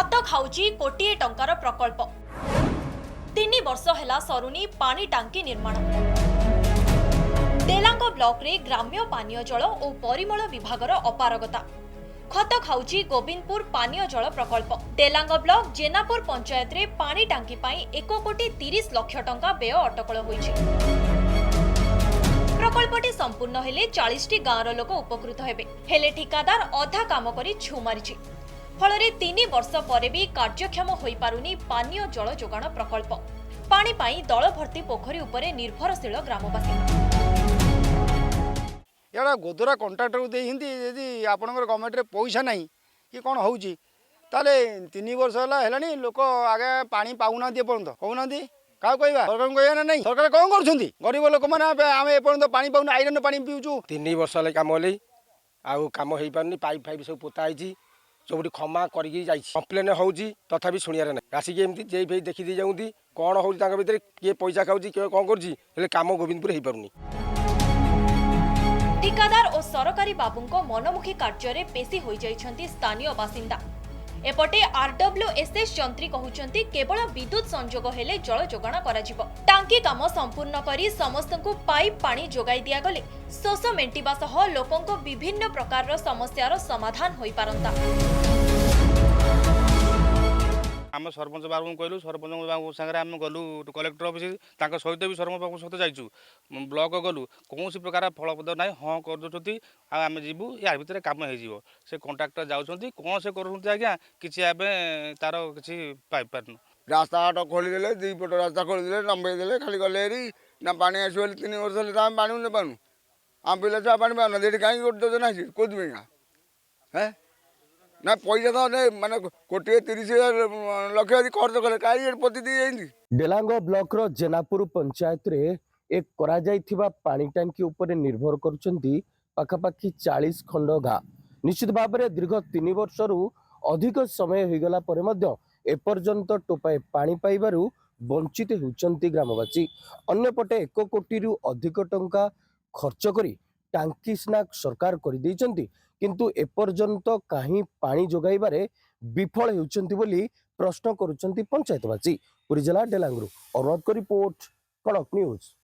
खत खाउची कोटिए टंकार प्रकल्प 3 वर्ष हेला सरुनी पानी टांकी निर्माण। डेलांग ब्लॉक रे ग्राम्य पानीय जल और परिमल विभागर अपारगता। खत खाउची गोविंदपुर पानीय जल प्रकल्प। डेलांग ब्लॉक जेनापुर पंचायत रे पानी टांकी पाई 1,30,00,000 टंका व्यय अटकल होईछि। प्रकल्पटी संपूर्ण हेले 40टी गाँवर लोक उपकृत हेबे। हेले ठिकादार अधा काम करी छु मारिछि। फल 3 वर्ष पर भी कार्यक्षम होई पारुनी पानीय जल जोगाण प्रकल्प। पानी पाई दल भर्ती पोखरी उपरे निर्भरशील ग्रामवासी। एड़ा गोदरा कंट्राक्टर दे हिंदी यदि आपनकर गवर्नमेंट रे पैसा नहीं कि कोन होउची ताले 3 वर्ष है लोक आगे पानी पाऊना दे पर्यंत कहूना क्या कहवा सरकार कहवा ना नहीं सरकार कौन कर गरीब लोक मैंने आम एपर्यंत पानी पाऊना आईरन पानी पीऊँ 3 वर्ष है कम होली आउ कम हो पारनी पाइप फाइप सब पोताई सब क्षमा करके कम्प्लेन होची तथापि शुणियार ना आसिक एमती जे भाई देखी दी जाऊँगी कौन हो भर किए पैसा खाऊँ किए कौन कर कम गोविंदपुर हो पारुनी। ठिकादार और सरकारी बाबूंको मनमुखी कार्य पेशी हो जाइछंती स्थानीय बासिंदा। एपटे आरडब्ल्यूएसएस जंत्री कहउछंती केवल विद्युत संजोग हेले जल जोगाण कराजिबो। टांकी काम संपूर्ण करी समस्तंकु पाइप पानी जोगाई दिया गले शोष मेंटिबा सह लोकंको विभिन्न प्रकार समस्यार समाधान होई पारंता। आम सरपंच बाबू कहलु सरपंच बाबू सागर आम गलु कलेक्टर ऑफिस सहित भी सरपंच सहित जाइचु ब्लॉक गलु कौन प्रकार फलप्रद ना हाँ कर आम जीवु यार भितर कम हो से कंट्राक्टर जाऊँच कौन से कर आज्ञा किसी तार किसी पाइपार रास्ता घाट खोलीदे 2 पट रास्ता खोलीदे नंबे खाली गले ना पानी आस 3 वर्ष पानी ने पानु आम पिला छुआ पानी पाना कहीं गोटे योजना कौन है ना पैसा तो माने 1,30,00,000 खर्च कले कहीं पति दी डेलांग ब्लॉक रो जेनापुर पंचायत रे एक करा जाइथिबा पानी टांकी ऊपर निर्भर करुचंती पाखापाखी 40 खंड गाँ। निश्चित भाव में दीर्घ 3 वर्ष अधिक समय होगला पर मध्य एपर्यंत टोपाए पानी पाइबारु वंचित होउचंती ग्रामवासी। अन्यपटे 1 कोटी अधिक टंका खर्च करी टांकी स्नाक सरकार कर देइचंती किंतु एपर्यंत कहीं पानी जोगाइबारे विफल होउचंती बोली प्रश्न करुचंती पंचायतवासी। पुरी जिला डेलांगरू अनुरोध को रिपोर्ट कड़क न्यूज।